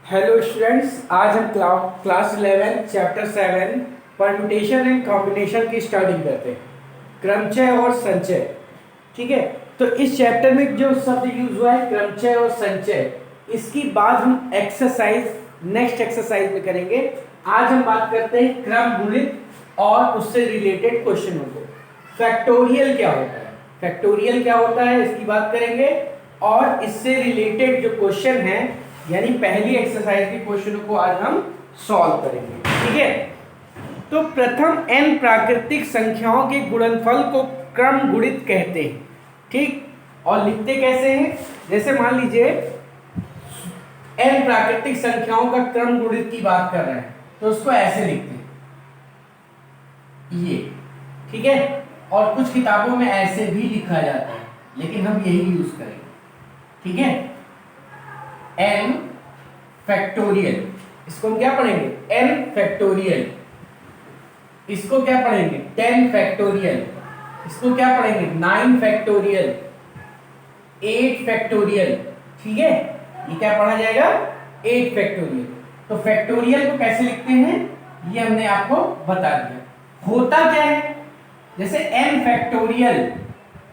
Hello students, आज हम class 11 chapter 7 permutation and combination की स्टार्टिंग करते हैं। क्रमचय और संचय। ठीक है, तो इस चैप्टर में जो शब्द यूज हुआ है क्रमचय और संचय, इसकी बात हम नेक्स्ट एक्सरसाइज में करेंगे। आज हम बात करते हैं क्रम गुणित और उससे रिलेटेड क्वेश्चनों को। फैक्टोरियल क्या होता है, फैक्टोरियल क्या होता है इसकी बात करेंगे, और इससे रिलेटेड जो क्वेश्चन है यानी पहली एक्सरसाइज के क्वेश्चनों को आज हम सॉल्व करेंगे। ठीक है, तो प्रथम n प्राकृतिक संख्याओं के गुणनफल को क्रम गुणित कहते हैं। ठीक, और लिखते कैसे हैं, जैसे मान लीजिए n प्राकृतिक संख्याओं का क्रम गुणित की बात कर रहे हैं तो उसको ऐसे लिखते हैं ये। ठीक है, और कुछ किताबों में ऐसे भी लिखा जाता है लेकिन हम यही यूज करेंगे। ठीक है, n फैक्टोरियल, इसको हम क्या पढ़ेंगे n फैक्टोरियल, इसको क्या पढ़ेंगे 10 फैक्टोरियल, इसको क्या पढ़ेंगे 9 फैक्टोरियल, 8 फैक्टोरियल। ठीक है, ये क्या पढ़ा जाएगा 8 फैक्टोरियल। तो फैक्टोरियल को कैसे लिखते हैं ये हमने आपको बता दिया। होता क्या है, जैसे n फैक्टोरियल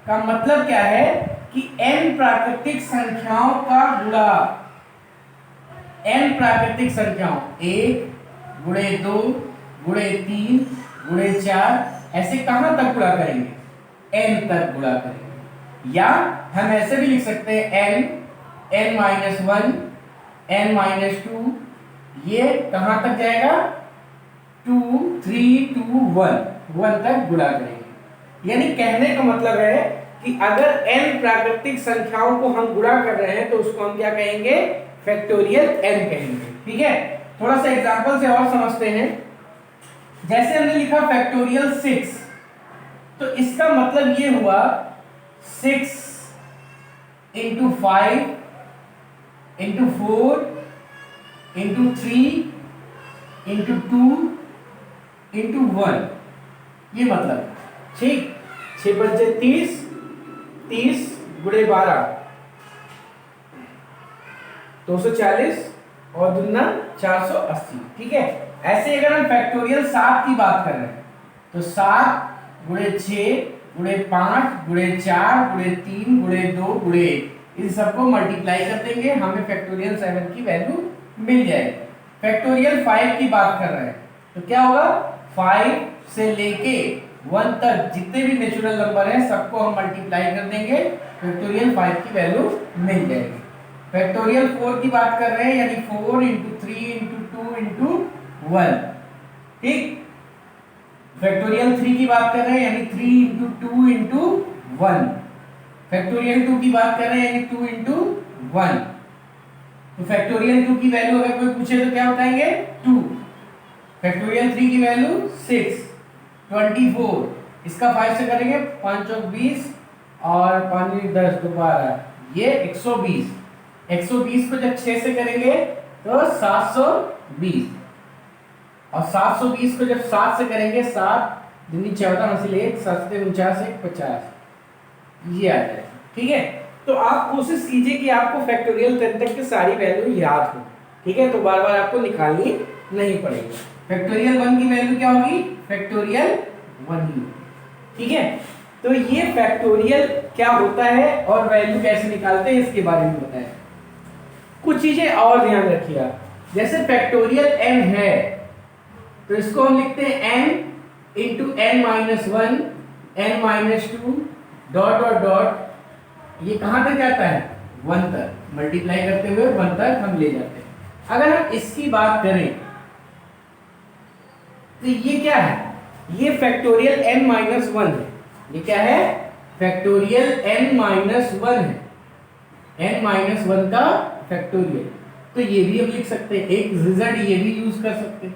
का मतलब क्या है कि n प्राकृतिक संख्याओं का गुणा, n प्राकृतिक संख्याओं 1 गुणे 2 गुणे 3 गुणे 4, ऐसे कहां तक गुणा करेंगे n तक गुणा करेंगे। या हम ऐसे भी लिख सकते हैं n-1 n-2, ये कहां तक जाएगा 2 3 2 1 तक गुणा करेंगे। यानी कहने का मतलब है कि अगर n प्राकृतिक संख्याओं को हम गुणा कर रहे हैं तो उसको हम क्या कहेंगे फैक्टोरियल n कहेंगे। ठीक है, थोड़ा सा एग्जांपल से और समझते हैं। जैसे हमने लिखा फैक्टोरियल 6, तो इसका मतलब ये हुआ 6 into 5 into 4 into 3 into 2 into 1, ये मतलब। ठीक, 6 बचे 30, 30 गुणे 12 240 और दुना 480। ठीक है, ऐसे अगर हम फैक्टोरियल 7 की बात कर रहे हैं तो 7 गुणे 6 गुणे 5 गुणे 4 गुणे 3 गुणे 2 गुणे 1, इन सबको मल्टीप्लाई कर देंगे, हमें फैक्टोरियल 7 की वैल्यू मिल जाएगी। फैक्टोरियल 5 की बात कर रहे हैं तो क्या होगा 5 से लेके 1 तक जितने भी नेचुरल नंबर हैं सबको हम मल्टीप्लाई कर देंगे, फैक्टोरियल 5 की वैल्यू मिल जाएगी। फैक्टोरियल 4 की बात कर रहे हैं यानी 4 इंटू 3 इंटू 2 इंटू 1। ठीक, फैक्टोरियल 3 की बात कर रहे हैं यानी 3 इंटू 2 इंटू 1। फैक्टोरियल 2 की बात कर रहे हैं यानी 2 इंटू 1। तो फैक्टोरियल 2 की वैल्यू अगर कोई पूछे तो क्या बताएंगे 2। फैक्टोरियल 3 की वैल्यू 6 24, इसका 5 से करेंगे 5 चौक 20 और 5 10 12, ये 120। 120 को जब 6 से करेंगे तो 720, और 720 को जब 7 से करेंगे 7 दूनी 14 हासिल 1 7 से 49 1 50, ये आ जाएगा। ठीक है, तो आप कोशिश कीजिए कि आपको फैक्टोरियल 10 तक की सारी वैल्यू याद हो। ठीक है, तो बार बार आपको निकालनी नहीं पड़ेगी। फैक्टोरियल 1 की वैल्यू क्या होगी फैक्टोरियल 1 ही। ठीक है, तो ये फैक्टोरियल क्या होता है और वैल्यू कैसे निकालते हैं इसके बारे में बताएं। कुछ चीजें और ध्यान रखिए आप, जैसे फैक्टोरियल n है तो इसको हम लिखते हैं n into n-1 n-2 dot dot dot, ये कहां तक जाता है 1 तक, मल्टीप्लाई करते हुए 1 तक हम ले जाते हैं। अगर हम इसकी बात करें तो ये क्या है, ये फैक्टोरियल n-1 है। ये क्या है फैक्टोरियल n-1 है, n-1 का फैक्टोरियल। तो ये भी हम लिख सकते हैं, एक रिजल्ट ये भी यूज कर सकते हैं।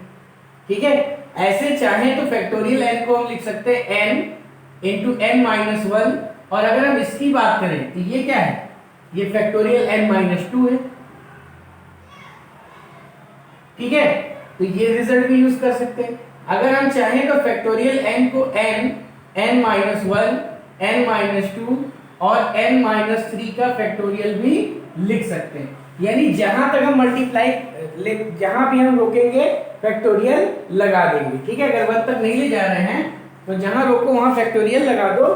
ठीक है, ऐसे चाहे तो फैक्टोरियल n को हम लिख सकते हैं n इंटू n-1, और अगर हम इसकी बात करें तो ये क्या है ये फैक्टोरियल n-2 है। ठीक है, तो ये रिजल्ट भी यूज कर सकते हैं। अगर हम चाहें तो फैक्टोरियल n को n n-1 n-2 और n-3 का फैक्टोरियल भी लिख सकते हैं। यानी जहां तक हम मल्टीप्लाई जहां भी हम रोकेंगे फैक्टोरियल लगा देंगे, ठीक है। अगर 1 तक नहीं ले जा रहे हैं तो जहां रोको वहां फैक्टोरियल लगा दो।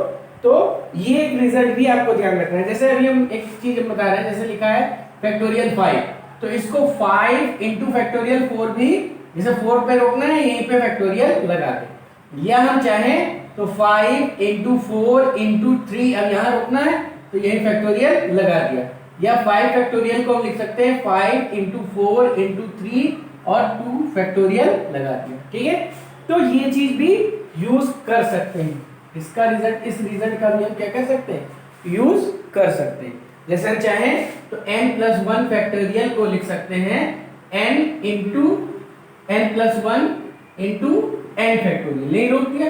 तो ये एक रिजल्ट भी आपको ध्यान रखना है। जैसे अभी हम एक चीज बता रहे हैं, जैसे लिखा है फैक्टोरियल 5, तो इसको 5 इंटू फैक्टोरियल 4 भी, जैसे 4 पे रोकना है यहीं पे फैक्टोरियल लगा दे। या हम चाहें तो 5 इंटू 4 इंटू 3, अब यहाँ रोकना है तो यही फैक्टोरियल लगा दिया। या 5 फैक्टोरियल को हम लिख सकते हैं 5 इंटू 4 इंटू 3 और 2 फैक्टोरियल लगा दिया, ठीक है। तो ये चीज भी यूज कर सकते हैं। इसका रिजल्ट, इस रिजल्ट का भी हम क्या कर सकते हैं, यूज कर सकते हैं। जैसे हम चाहें तो n+1 फैक्टोरियल को लिख सकते हैं n into n+1 into n factorial, नहीं रोक दिया,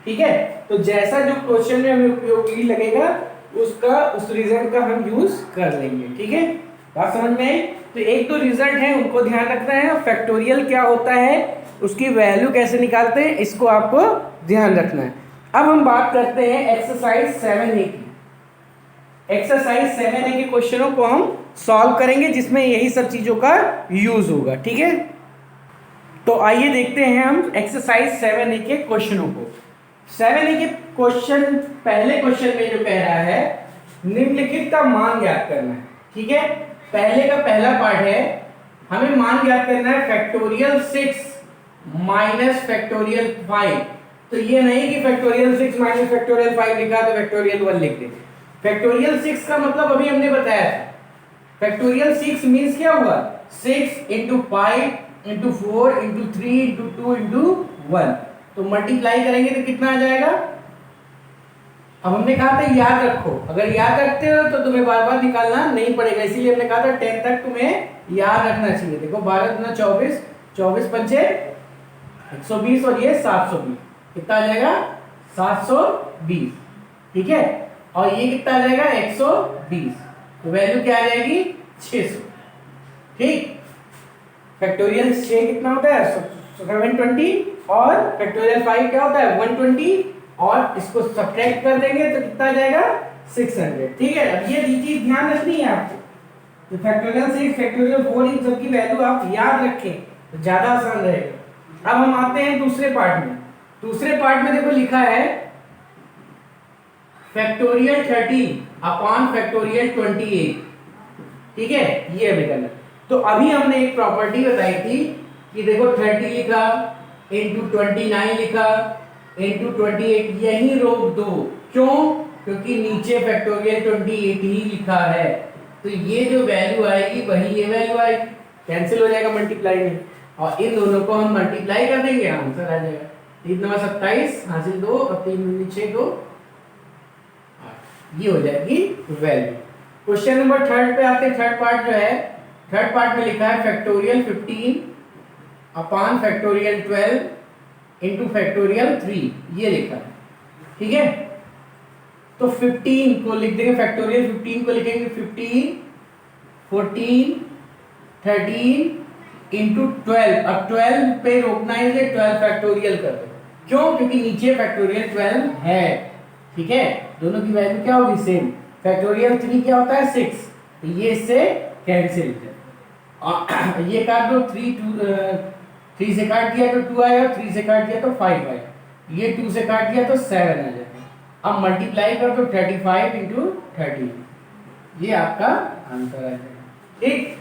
ठीक है। तो जैसा जो क्वेश्चन में हमें उपयोगी लगेगा उसका, उस रिजल्ट का हम यूज कर लेंगे, ठीक है। बात समझ में आई? तो एक तो रिजल्ट है उनको ध्यान रखना है, फैक्टोरियल क्या होता है, उसकी वैल्यू कैसे निकालते हैं, इसको आपको ध्यान रखना है। अब हम बात करते हैं एक्सरसाइज 7A की। एक्सरसाइज 7A के क्वेश्चनों को हम सॉल्व करेंगे जिसमें यही सब चीजों का यूज होगा, ठीक है। तो आइए देखते हैं हम एक्सरसाइज 7A के क्वेश्चनों को। 7A के क्वेश्चन, पहले क्वेश्चन में जो कह रहा है निम्नलिखित का मान ज्ञात करना है, ठीक है। पहले का पहला पार्ट है, हमें मान ज्ञात करना है फैक्टोरियल 6 माइनस फैक्टोरियल 5। तो ये नहीं कि फैक्टोरियल 6 माइनस फैक्टोरियल 5 लिखा तो फैक्टोरियल 1 लिख दे। फैक्टोरियल 6 का मतलब अभी हमने बताया था, फैक्टोरियल 6 मींस क्या हुआ, 6 into 5 into 4 into 3 into 2 into 1। तो मल्टीप्लाई करेंगे तो कितना आ जाएगा। अब हमने कहा था याद रखो, अगर याद रखते हो तो तुम्हें बार बार निकालना नहीं पड़ेगा, इसीलिए हमने कहा था 10 तक तुम्हें याद रखना चाहिए। देखो 12 दूना 24, 24 पंचे 120 और ये 720, कितना आ जाएगा 720, ठीक है। और ये कितना आ जाएगा 120, तो वैल्यू क्या आ जाएगी 600, ठीक। फैक्टोरियल 6 कितना होता है 720 और फैक्टोरियल 5 क्या होता है 120, और इसको सब्ट्रैक्ट कर देंगे तो कितना आ जाएगा 600, ठीक है। अब ये चीज ध्यान रखनी है आपको, तो फैक्टोरियल 6 फैक्टोरियल 4 इन सब की वैल्यू आप याद रखें तो ज्यादा आसान रहेगा। अब हम आते हैं दूसरे पार्ट में। दूसरे पार्ट में देखो लिखा है फैक्टोरियल 30 अपॉन फैक्टोरियल 28, ठीक है, ये अभी करना। तो अभी हमने एक प्रॉपर्टी बताई थी कि देखो 30 लिखा इंटू 29 लिखा इंटू 28, यही रोक दो, क्यों, क्योंकि नीचे फैक्टोरियल 28 ही लिखा है। तो ये जो वैल्यू आएगी वही ये वैल्यू आएगी, कैंसिल हो जाएगा मल्टीप्लाई में, और इन दोनों को हम मल्टीप्लाई कर देंगे, आंसर आ जाएगा 3 9 27 हासिल 2 और 3 9 6 2, ये हो जाएगी वैल्यू। क्वेश्चन नंबर 3 पे आते हैं। थर्ड पार्ट जो है, थर्ड पार्ट में लिखा है factorial 15 upon factorial 12 into factorial 3, ये लिखा है, ठीक है। तो 15 को लिख देंगे, फैक्टोरियल 15 को लिखेंगे 15 14 13 इंटू 12। अब 12 पे रोकना है, 12 फैक्टोरियल कर दो, क्यों, क्योंकि नीचे फैक्टोरियल 12 है, ठीक है। दोनों की वैल्यू क्या होगी सेम। फैक्टोरियल 3 क्या होता है 6, तो ये इससे कैंसिल है। ये काट दो, 3 से काट दिया तो 2 आएगा, 3 से काट दिया तो 5 आएगा, ये 2 से काट दिया तो 7 आ जाएगा। अब मल्टीप्लाई कर दो 35 इंटू 30, ये आपका आंसर आ जाएगा, ठीक।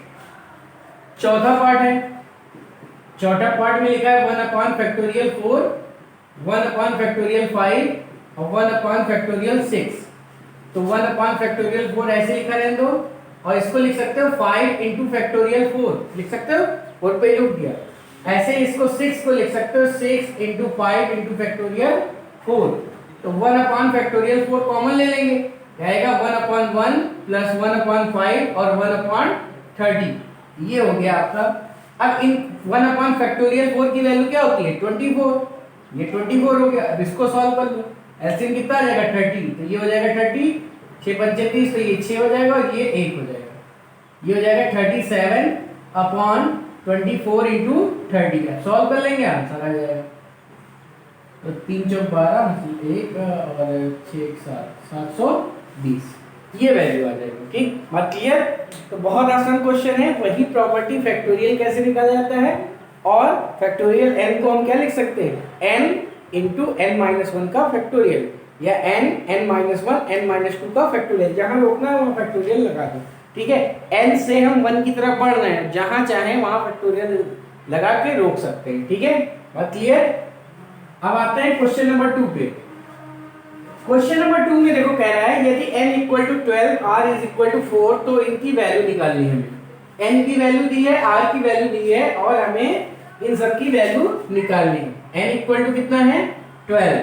चौथा पार्ट है, चौथा पार्ट में लिखा है 1 अपॉन फैक्टोरियल 4, 1 अपॉन फैक्टोरियल 5 और 1 अपॉन फैक्टोरियल 6। तो 1 अपॉन फैक्टोरियल 4 ऐसे लिखा रहने दो, और इसको लिख सकते हो 5 इंटू फैक्टोरियल 4, लिख सकते हो, 4 पे रुक गया। ऐसे इसको 6 को लिख सकते हो 6 इंटू 5 इंटू फैक्टोरियल 4। तो 1 अपॉन फैक्टोरियल 4 कॉमन ले लेंगे, आएगा 1 अपॉन 1 प्लस 1 अपॉन 5 और 1 अपॉन 30, ये हो गया आपका। अब इन 1 अपॉन फैक्टोरियल 4 की वैल्यू क्या होती है 24, ये 24 हो गया। अब इसको सॉल्व कर लो, ऐसे कितना आ जाएगा 30, तो ये हो जाएगा 30, 6 पंचे 30, तो ये 6 हो जाएगा और ये 1 हो जाएगा, ये हो जाएगा 37 अपॉन 24 इंटू 30 का सॉल्व कर लेंगे, आंसर आ जाएगा। तो 3 चौक 12 1 और 6 7 720, ये वैल्यू आ जाएगी। ठीक, बात क्लियर? तो बहुत आसान क्वेश्चन है। वही प्रॉपर्टी फैक्टोरियल कैसे निकाला जाता है, और फैक्टोरियल n को हम क्या लिख सकते हैं, n into n minus one का फैक्टोरियल, या n n minus one n minus two का फैक्टोरियल। जहां रोकना है वहां फैक्टोरियल लगा दो। ठीक है, n से हम 1 की तरफ बढ़ रहे हैं, जहां चाहे वहां फैक्टोरियल लगा के रोक सकते हैं। ठीक है, बात क्लियर? अब आते हैं क्वेश्चन नंबर 2 पे। क्वेश्चन नंबर 2 में देखो कह रहा है यदि n equal to 12 r is equal to 4 तो इनकी वैल्यू निकालनी है हमें। n की वैल्यू दी है, r की वैल्यू दी है, और हमें इन सब की वैल्यू निकालनी है। n इक्वल टू कितना है 12,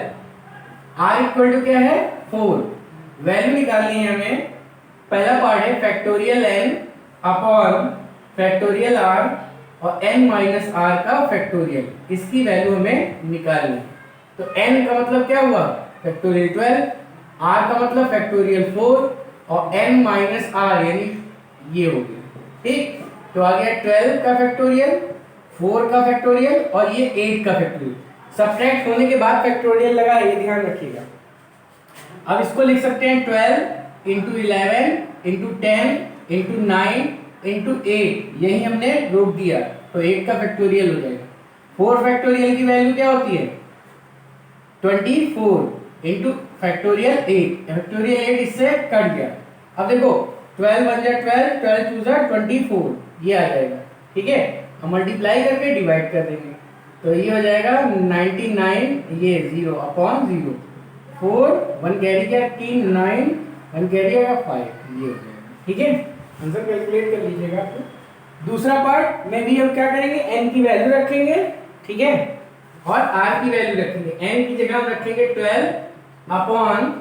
r इक्वल टू क्या है 4, वैल्यू निकालनी है हमें। पहला पार्ट है factorial n upon factorial r और n माइनस r का फैक्टोरियल, इसकी वैल्यू हमें निकालनी है। तो n का मतलब क्या हुआ फैक्टोरियल 12, r का मतलब फैक्टोरियल 4, और n माइनस r यानी ये हो गया। ठीक, तो आ गया 12 का फैक्टोरियल, 4 का फैक्टोरियल, और ये 8 का फैक्टोरियल। सब्ट्रैक्ट होने के बाद फैक्टोरियल लगा, ये ध्यान रखिएगा। अब इसको लिख सकते हैं 12 इंटू 11 इंटू 10 इंटू 9 इंटू 8, यही हमने रोक दिया, तो 8 का फैक्टोरियल हो जाएगा। 4 फैक्टोरियल की वैल्यू क्या होती है 24 इंटू फैक्टोरियल 8, फैक्टोरियल 8 इससे कट गया। अब देखो 12 बन जाए 12, 12 टू जा 24, ये आ जाएगा। ठीक है, हम मल्टीप्लाई करके डिवाइड कर देंगे, तो ये हो जाएगा 99, ये 0 अपॉन 0, 4 1 कैरी गया 3, 9 1 कैरी गया 5, ये हो जाएगा। ठीक है, आंसर कैलकुलेट कर लीजिएगा आप। दूसरा पार्ट में भी हम क्या करेंगे, n की वैल्यू रखेंगे, ठीक है, और r की वैल्यू रखेंगे। n की जगह हम रखेंगे 12 अपॉन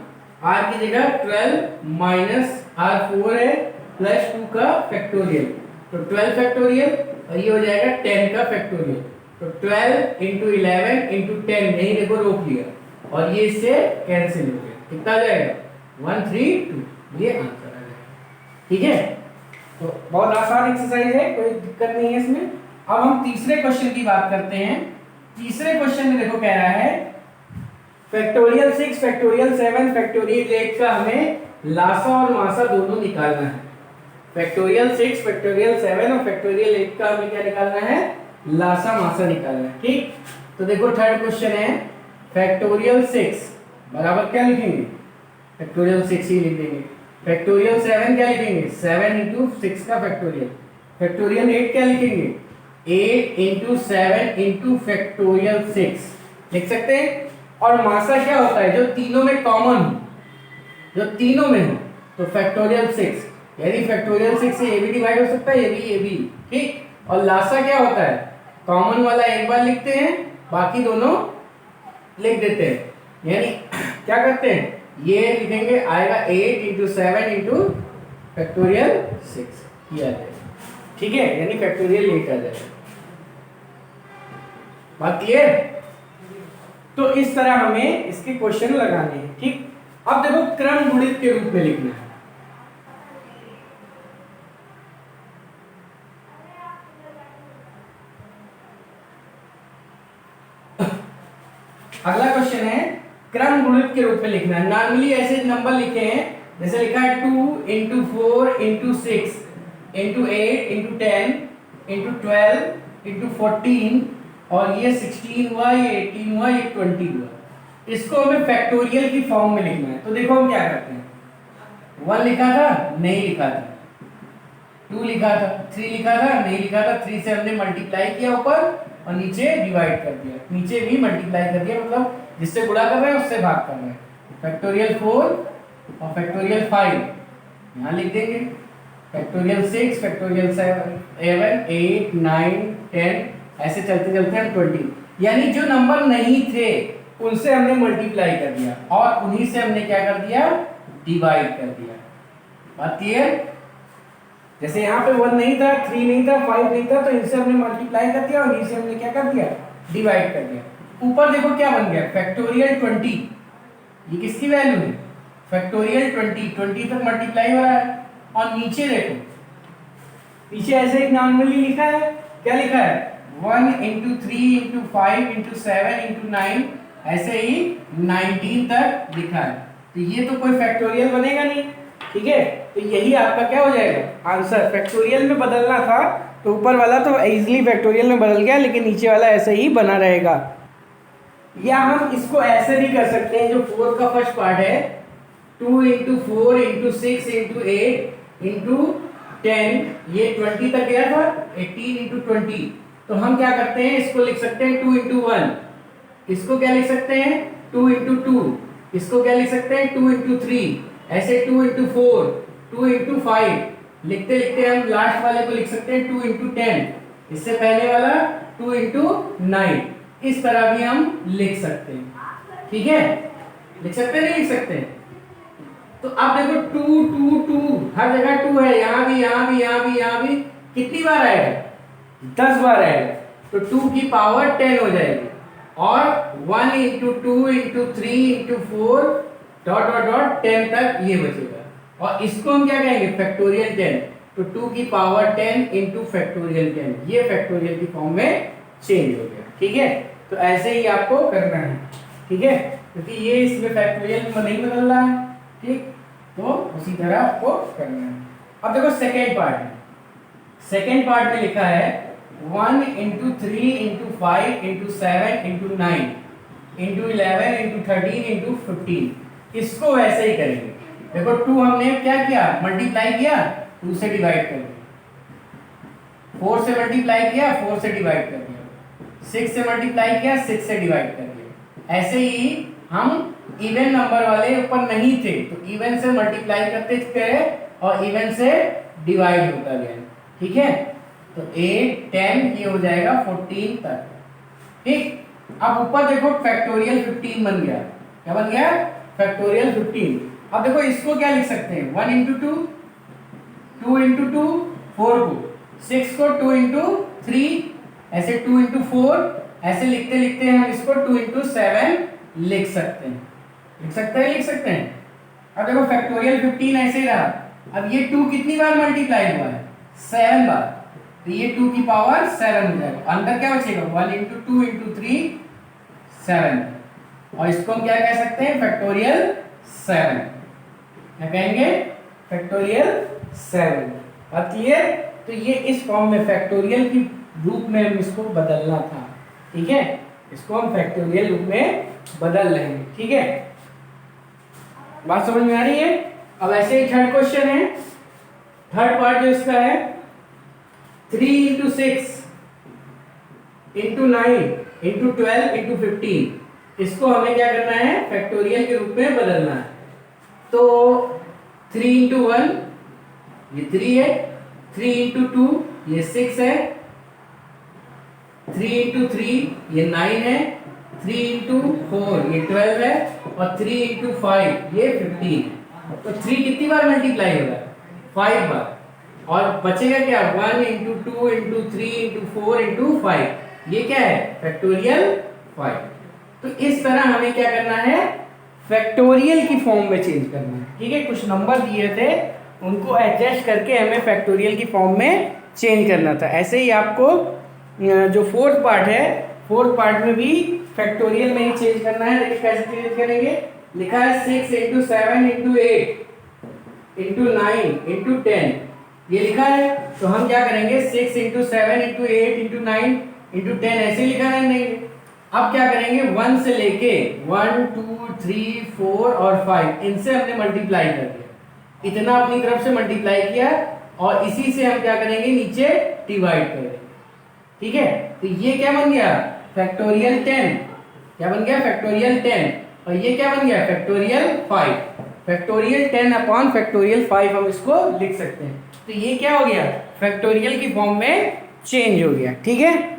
r की जगह 12 माइनस r4 है प्लस 2 का फैक्टोरियल, तो 12 फैक्टोरियल, और ये हो जाएगा 10 का फैक्टोरियल। तो 12 इंटू 11 इंटू 10, नहीं देखो रोक लिया, और ये इससे कैंसिल हो गया, कितना आ जाएगा 132, ये आंसर आ जाएगा। ठीक है, तो बहुत आसान एक्सरसाइज है, कोई दिक्कत नहीं है इसमें। अब हम तीसरे क्वेश्चन की बात करते हैं। तीसरे क्वेश्चन में देखो कह रहा है फैक्टोरियल 6 फैक्टोरियल 7 फैक्टोरियल 8 का हमें लासा और मासा दोनों निकालना है। फैक्टोरियल 6 फैक्टोरियल 7 और फैक्टोरियल 8 का हमें क्या निकालना है, लासा मासा निकालना है। ठीक, तो देखो थर्ड क्वेश्चन है फैक्टोरियल 6 बराबर क्या लिखेंगे, फैक्टोरियल 6 ही लिख देंगे। फैक्टोरियल 7 क्या लिखेंगे 7 इंटू 6 का फैक्टोरियल। फैक्टोरियल 8 क्या लिखेंगे 8 इंटू 7 इंटू फैक्टोरियल 6 लिख सकते हैं। और मासा क्या होता है जो तीनों में कॉमन हो, जो तीनों में हो, तो फैक्टोरियल 6, यदि फैक्टोरियल 6 से ये भी डिवाइड हो सकता है, ये भी। ठीक, और लासा क्या होता है कॉमन वाला एक बार लिखते हैं, बाकी दोनों लिख देते हैं। यानी क्या करते हैं, ये लिखेंगे आएगा 8 इंटू 7 इंटू फैक्टोरियल 6, ये आ जाएगा। ठीक है, यानी फैक्टोरियल 8 आ जाएगा। बात क्लियर? तो इस तरह हमें इसके क्वेश्चन लगाने हैं। ठीक, अब देखो क्रम गुणित के रूप में लिखना है। अगला क्वेश्चन है क्रम गुणित के रूप में लिखना है। नॉर्मली ऐसे नंबर लिखे हैं, जैसे लिखा है 2 into 4 into 6 into 8 into 10 into 12 into 14, और ये 16 हुआ, ये 18 हुआ, ये 20 हुआ। इसको हमें फैक्टोरियल की फॉर्म में लिखना है। तो देखो हम क्या करते हैं, 1 लिखा था, नहीं लिखा था, 2 लिखा था, 3 लिखा था, नहीं लिखा था, 3 से हमने मल्टीप्लाई किया ऊपर और नीचे डिवाइड कर दिया, नीचे भी मल्टीप्लाई कर दिया, मतलब जिससे गुणा कर रहे हैं उससे भाग कर रहे हैं। फैक्टोरियल 4 और फैक्टोरियल 5 यहाँ लिख देंगे, फैक्टोरियल 6 फैक्टोरियल 7 8 9 10, ऐसे चलते चलते हम 20, यानी जो नंबर नहीं थे उनसे हमने मल्टीप्लाई कर दिया और उन्हीं से हमने क्या कर दिया, डिवाइड कर दिया। बात क्लियर? जैसे यहाँ पे 1 नहीं था, 3 नहीं था, 5 नहीं था, तो इनसे हमने मल्टीप्लाई कर दिया और इनसे हमने क्या कर दिया, डिवाइड कर दिया। ऊपर देखो क्या बन गया, फैक्टोरियल 20, ये किसकी वैल्यू है, फैक्टोरियल 20 तक मल्टीप्लाई हो रहा है। और नीचे देखो, पीछे ऐसे एक नॉर्मली लिखा है, क्या लिखा है 1 इंटू 3 इंटू 5 इंटू 7 इंटू 9, ऐसे ही 19 तक लिखा है। तो ये तो कोई फैक्टोरियल बनेगा नहीं, ठीक है, तो यही आपका क्या हो जाएगा आंसर। फैक्टोरियल में बदलना था तो ऊपर वाला तो इजीली फैक्टोरियल में बदल गया, लेकिन नीचे वाला ऐसे ही बना रहेगा। या हम इसको ऐसे भी कर सकते हैं, जो 4 का फर्स्ट पार्ट है 2 इंटू 4 इंटू 6 इंटू 8 इंटू 10, ये 20 तक गया था, 18 इंटू 20। तो हम क्या करते हैं, इसको लिख सकते हैं 2 इंटू 1, इसको क्या लिख सकते हैं 2 इंटू 2, इसको क्या लिख सकते हैं 2 इंटू 3, ऐसे 2 इंटू 4, 2 इंटू 5, लिखते लिखते हम लास्ट वाले को लिख सकते हैं 2 इंटू 10, इससे पहले वाला 2 इंटू 9। इस तरह भी हम लिख सकते हैं। ठीक है, लिख सकते हैं, नहीं लिख सकते हैं? तो अब देखो 2 2 2 हर जगह 2 है, यहां भी यहां भी यहां भी यहां भी, कितनी बार आएगा 10 बार आएगा, तो 2 की पावर 10 हो जाएगी। और 1 into 2 into 3 into 4 dot dot dot 10 तक ये बचेगा। और इसको हम क्या कहेंगे फैक्टोरियल 10, तो 2 की पावर 10 इंटू फैक्टोरियल 10, ये फैक्टोरियल की फॉर्म में चेंज हो गया। ठीक है, तो ऐसे ही आपको करना है। ठीक है, क्योंकि ये इसमें फैक्टोरियल में नहीं बदल रहा है। ठीक, तो उसी तरह आपको करना है। अब देखो सेकेंड पार्ट है, सेकेंड पार्ट में लिखा है 1 into 3 into 5 into 7 into 9 into 11 into 13 into 15। इसको वैसे ही करेंगे। देखो 2 हमने क्या किया, मल्टीप्लाई किया, 2 से डिवाइड कर दिया, 4 से मल्टीप्लाई किया, 4 से डिवाइड कर दिया, 6 से मल्टीप्लाई किया, 6 से डिवाइड कर दिया। ऐसे ही हम इवन नंबर वाले ऊपर नहीं थे तो इवन से मल्टीप्लाई करते गए और इवन से डिवाइड होता गया। ठीक है, तो 8 10 ये हो जाएगा 14 तक। ठीक, अब ऊपर देखो फैक्टोरियल 15 बन गया। क्या बन गया, फैक्टोरियल 15। अब देखो इसको क्या लिख सकते हैं 1 इंटू 2, 2 इंटू 2 4 को, 6 को 2 इंटू 3, ऐसे 2 इंटू 4, ऐसे लिखते लिखते हम इसको 2 इंटू 7 लिख सकते हैं। लिख सकते हैं, लिख सकते हैं। अब देखो फैक्टोरियल 15 ऐसे ही रहा। अब ये 2 कितनी बार मल्टीप्लाई हुआ है 7 बार, तो ये 2 की पावर 7 हो जाएगा। अंदर क्या बचेगा 1 इंटू 2 इंटू 3 7, और इसको हम क्या कह सकते हैं फैक्टोरियल 7। क्या कहेंगे फैक्टोरियल 7। बात क्लियर? तो ये इस फॉर्म में फैक्टोरियल की रूप में हम इसको बदलना था। ठीक है, इसको हम फैक्टोरियल रूप में बदल रहे हैं। ठीक है, बात समझ में आ रही है? अब ऐसे ही थर्ड क्वेश्चन है, थर्ड पार्ट जो इसका है 3 इंटू 6 इंटू 9 इंटू 12 इंटू 15, इसको हमें क्या करना है फैक्टोरियल के रूप में बदलना है। तो 3 इंटू 1 ये 3 है, 3 इंटू 2 ये 6 है, 3 इंटू 3 ये 9 है, 3 इंटू 4 ये 12 है, और 3 इंटू 5 ये 15 है। तो 3 कितनी बार मल्टीप्लाई होगा 5 बार, और बचेगा क्या 1 इंटू 2 इंटू 3 इंटू 4 इंटू 5, ये क्या है फैक्टोरियल 5। तो इस तरह हमें क्या करना है फैक्टोरियल की फॉर्म में चेंज करना है। ठीक है, कुछ नंबर दिए थे उनको एडजस्ट करके हमें फैक्टोरियल की फॉर्म में चेंज करना था। ऐसे ही आपको जो फोर्थ पार्ट है, फोर्थ पार्ट में भी फैक्टोरियल में ही चेंज करना है। देखिए कैसे चेंज करेंगे, लिखा है 6 इंटू 7 इंटू 8 इंटू 9 इंटू 10, ये लिखा है। तो हम क्या करेंगे 6 इंटू 7 इंटू 8 इंटू 9 इंटू 10 ऐसे लिखा है नहीं। अब क्या करेंगे 1 से लेके 1 2 3 4 और 5 इनसे हमने मल्टीप्लाई कर दिया, इतना अपनी तरफ से मल्टीप्लाई किया, और इसी से हम क्या करेंगे नीचे डिवाइड कर देंगे। ठीक है, तो ये क्या बन गया फैक्टोरियल 10, क्या बन गया फैक्टोरियल 10, और ये क्या बन गया फैक्टोरियल 5। फैक्टोरियल 10 अपॉन फैक्टोरियल 5 हम इसको लिख सकते हैं। तो ये क्या हो गया फैक्टोरियल की फॉर्म में चेंज हो गया। ठीक है,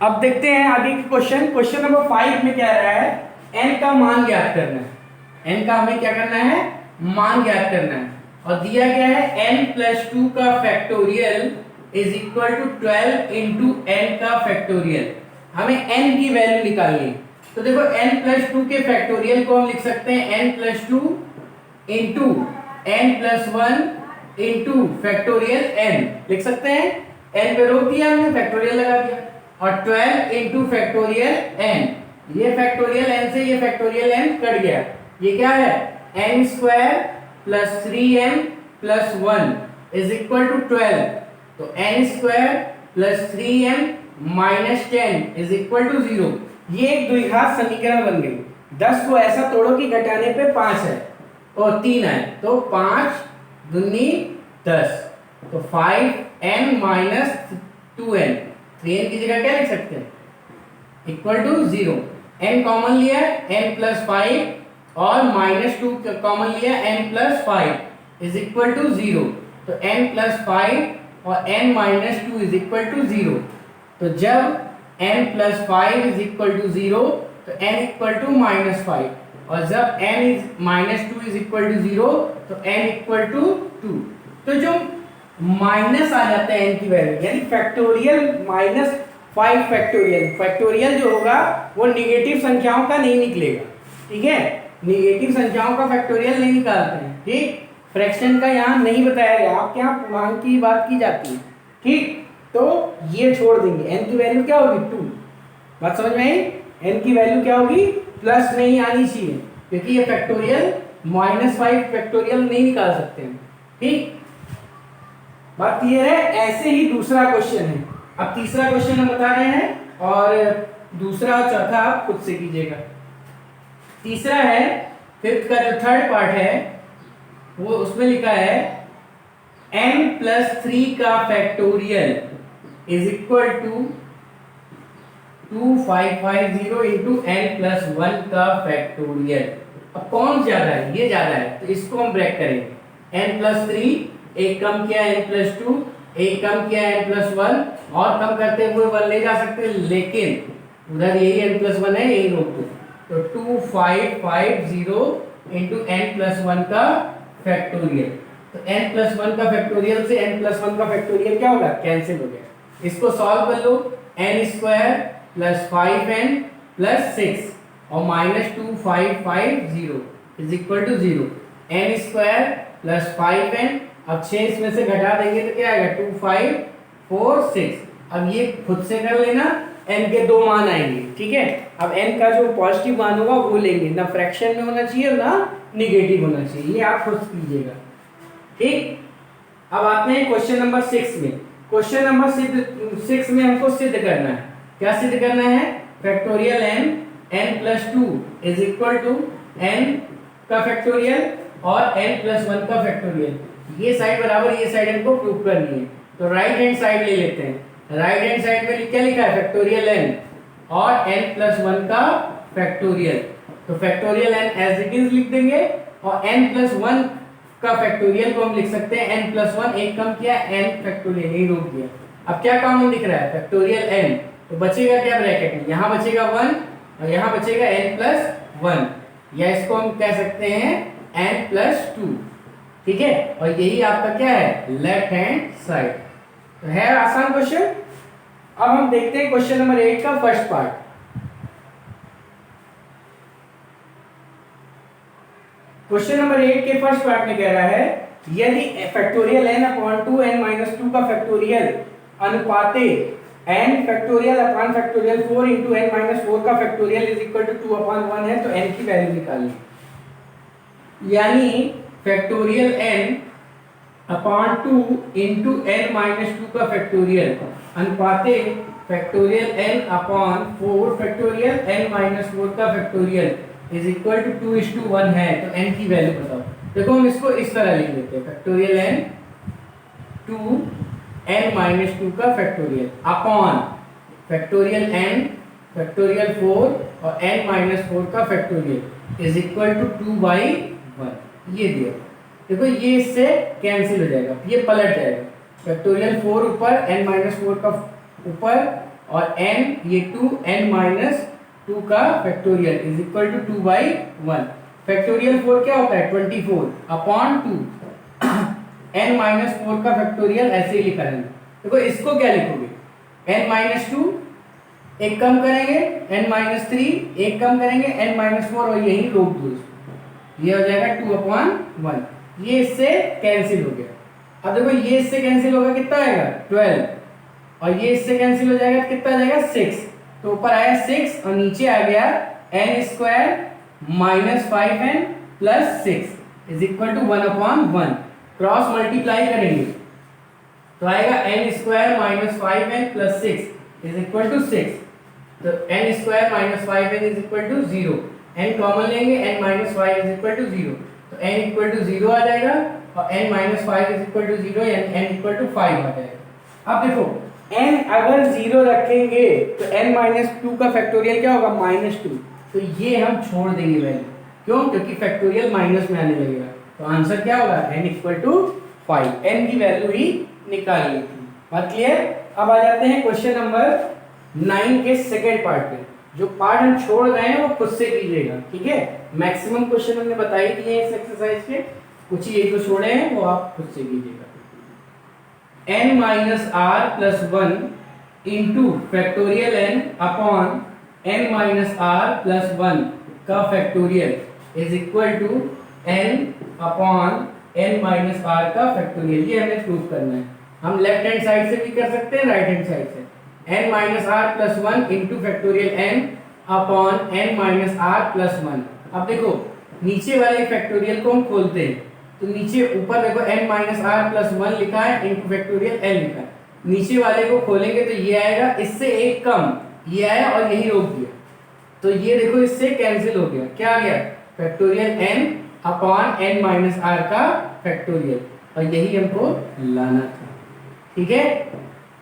अब देखते हैं आगे के क्वेश्चन। क्वेश्चन नंबर 5 में क्या रहा है n का मान ज्ञात करना है। n का हमें क्या करना है मान ज्ञात करना है, और दिया गया है n प्लस 2 का factorial is equal to 12 into n का फैक्टोरियल। हमें n की वैल्यू निकालनी है। तो देखो n प्लस 2 के फैक्टोरियल को हम लिख सकते हैं n plus 2 into n plus 1 into factorial n लिख सकते हैं। n पे रोक दिया हमने, फैक्टोरियल लगा दिया, और 12 इंटू फैक्टोरियल n, ये फैक्टोरियल n से ये फैक्टोरियल n कट गया, ये क्या है n square plus 3n plus 1 is equal to 12। तो n square plus 3n minus 10 is equal to 0। ये एक द्विघात समीकरण बन गई। 10 को ऐसा तोड़ो कि घटाने पे 5 है और 3 है, तो 5 दूनी 10, तो 5n माइनस 2n, 3n की जगह क्या लिख सकते हैं, इक्वल टू 0। n कॉमन लिया n प्लस 5 और माइनस 2 कॉमन लिया n plus 5 is equal to 0। तो n प्लस 5 और n minus 2 is equal to 0। तो जब n plus 5 is equal to 0 तो n इक्वल टू माइनस 5, और जब n is minus 2 is equal to 0 तो n इक्वल टू 2। तो जो माइनस आ जाता है n की वैल्यू, यानी फैक्टोरियल माइनस 5 फैक्टोरियल, फैक्टोरियल जो होगा वो निगेटिव संख्याओं का नहीं निकलेगा, ठीक है, निगेटिव संख्याओं का फैक्टोरियल नहीं निकालते हैं, ठीक। फ्रैक्शन का यहाँ नहीं बताया गया, आपके यहाँ पूर्णांक की बात की जाती है, ठीक। तो ये छोड़ देंगे, n की वैल्यू क्या होगी 2, बात समझ में आई। n की वैल्यू क्या होगी, प्लस नहीं आनी चाहिए, क्योंकि ये फैक्टोरियल माइनस 5 फैक्टोरियल नहीं निकाल सकते हैं, ठीक। बात क्लियर है। ऐसे ही दूसरा क्वेश्चन है। अब तीसरा क्वेश्चन हम बता रहे हैं और दूसरा और चौथा आप खुद से कीजिएगा। तीसरा है फिफ्थ का जो थर्ड पार्ट है वो उसमें लिखा है n प्लस 3 का factorial is equal to 2550 into n plus 1 का फैक्टोरियल। अब कौन ज्यादा है, ये ज्यादा है, तो इसको हम ब्रेक करेंगे। n प्लस 3 एक कम किया n प्लस 2, एक कम किया n प्लस 1, और कम करते हुए 1 ले जा सकते हैं, लेकिन उधर यही n प्लस 1 है, यही रोक दो। तो 2550 इंटू n प्लस 1 का फैक्टोरियल। तो n प्लस 1 का फैक्टोरियल से n प्लस 1 का फैक्टोरियल क्या होगा, कैंसिल हो गया। इसको सॉल्व कर लो, n square plus 5n plus 6 और minus 2550 is equal to 0। n square plus 5n, अब 6 इसमें से घटा देंगे तो क्या आएगा 2546। अब ये खुद से कर लेना, n के दो मान आएंगे, ठीक है। अब n का जो पॉजिटिव मान होगा वो लेंगे, ना फ्रैक्शन में होना चाहिए ना निगेटिव होना चाहिए, ये आप खुद कीजिएगा, ठीक। अब आते हैं क्वेश्चन नंबर 6 में। क्वेश्चन नंबर 6 में हमको सिद्ध करना है, क्या सिद्ध करना है, factorial n plus 2 is equal to n का फैक्टोरियल और n प्लस 1 का फैक्टोरियल। ये साइड बराबर ये साइड हमको प्रूव करनी है, तो राइट हैंड साइड ले लेते हैं। राइट हैंड साइड में क्या लिखा है, फैक्टोरियल n और n प्लस 1 का फैक्टोरियल। तो factorial n as it is लिख देंगे, और n प्लस 1 का फैक्टोरियल को हम लिख सकते हैं n प्लस 1, एक कम किया n फैक्टोरियल, यही रोक दिया। अब क्या कॉमन दिख रहा है, फैक्टोरियल n, तो बचेगा क्या ब्रैकेट में, यहाँ बचेगा 1 और यहाँ बचेगा n प्लस 1, या इसको हम कह सकते हैं n प्लस 2, ठीक है। और यही आपका क्या है, लेफ्ट हैंड साइड। तो है आसान क्वेश्चन। अब हम देखते हैं क्वेश्चन नंबर 8 का फर्स्ट पार्ट। क्वेश्चन नंबर 8 के फर्स्ट पार्ट में कह रहा है, यदि factorial n upon 2n minus 2 का फैक्टोरियल अनुपाते n factorial upon factorial 4 into n minus 4 का factorial is equal to 2 upon 1 है, तो n की वैल्यू निकालिए। यानी factorial n upon 2 into n minus 2 का फैक्टोरियल अनुपाते factorial n upon 4 factorial n minus 4 का फैक्टोरियल इज इक्वल टू 2:1 है, तो n की वैल्यू बताओ। देखो हम इसको इस तरह लिख लेते हैं, फैक्टोरियल n 2n माइनस 2 का factorial upon factorial n factorial 4 और n माइनस 4 का फैक्टोरियल इज इक्वल टू 2/1। ये दिया, देखो ये इससे कैंसिल हो जाएगा, ये पलट जाएगा, फैक्टोरियल 4 ऊपर n माइनस 4 का ऊपर और n ये 2n माइनस 2 का factorial is equal to 2/1। Factorial 4 क्या होता है 24 अपॉन 2 n माइनस 4 का फैक्टोरियल ऐसे ही लिखा है। देखो इसको क्या लिखोगे, n माइनस 2 एक कम करेंगे, n माइनस 3 एक कम करेंगे, n माइनस 4 और यही रोक दो इसको, ये हो जाएगा 2/1, ये इससे कैंसिल हो गया। अब देखो ये इससे कैंसिल होगा, कितना आएगा 12, और ये इससे कैंसिल हो जाएगा, कितना आ जाएगा 6, तो ऊपर आया 6 और नीचे आ गया n square minus 5n plus 6, is equal to 1/1। Cross multiply करेंगे तो आएगा n square minus 5n plus 6 is equal to 6। तो n square minus 5n is equal to 0। n common लेंगे, n minus 5 is equal to 0, तो n equal to 0 आ जाएगा और n minus 5 is equal to 0 यानी n equal to 5 आ जाएगा। अब देखो n अगर 0 रखेंगे तो n माइनस 2 का फैक्टोरियल क्या होगा, -2। तो ये हम छोड़ देंगे वैल्यू, क्यों? क्योंकि फैक्टोरियल माइनस में आने लगेगा। तो आंसर क्या होगा, n इक्वल टू 5। n की वैल्यू ही निकालिए। बात क्लियर? अब आ जाते हैं क्वेश्चन नंबर 9 के सेकेंड पार्ट पे। जो पार्ट हम छोड़ रहे हैं वो खुद से कीजिएगा, ठीक है? मैक्सिमम क्वेश्चन हमने बता ही दिए हैं इस एक्सरसाइज के, कुछ ही एक दो छोड़े हैं वो आप खुद से कीजिएगा। n minus r plus 1 into factorial n upon n minus r plus 1 का factorial is equal to n upon n minus r का फैक्टोरियल। ये हमें प्रूव करना है। हम लेफ्ट हैंड साइड से भी कर सकते हैं, राइट हैंड साइड से। n minus r plus 1 into factorial n upon n minus r plus 1। अब देखो नीचे वाले फैक्टोरियल को हम खोलते हैं तो नीचे ऊपर देखो n माइनस आर प्लस 1 लिखा है इंटू फैक्टोरियल n लिखा है। नीचे वाले को खोलेंगे तो ये आएगा, इससे एक कम ये आया और यही रोक दिया, तो ये देखो इससे कैंसिल हो गया। क्या आ गया, factorial n upon n minus r का फैक्टोरियल, और यही हमको लाना था। ठीक है,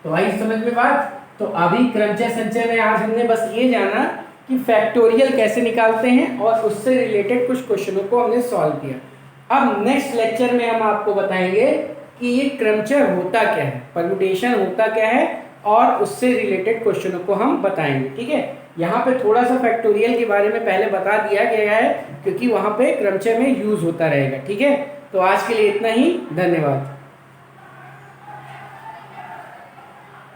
तो आई समझ में बात। तो अभी क्रमचय संचय में आज हमने बस ये जाना कि फैक्टोरियल कैसे निकालते हैं और उससे रिलेटेड कुछ क्वेश्चनों को हमने सॉल्व किया। अब नेक्स्ट लेक्चर में हम आपको बताएंगे कि ये क्रमचय होता क्या है, परम्यूटेशन होता क्या है, और उससे रिलेटेड क्वेश्चनों को हम बताएंगे। ठीक है, यहाँ पे थोड़ा सा फैक्टोरियल के बारे में पहले बता दिया गया है क्योंकि वहाँ पे क्रमचय में यूज होता रहेगा। ठीक है, तो आज के लिए इतना ही, धन्यवाद।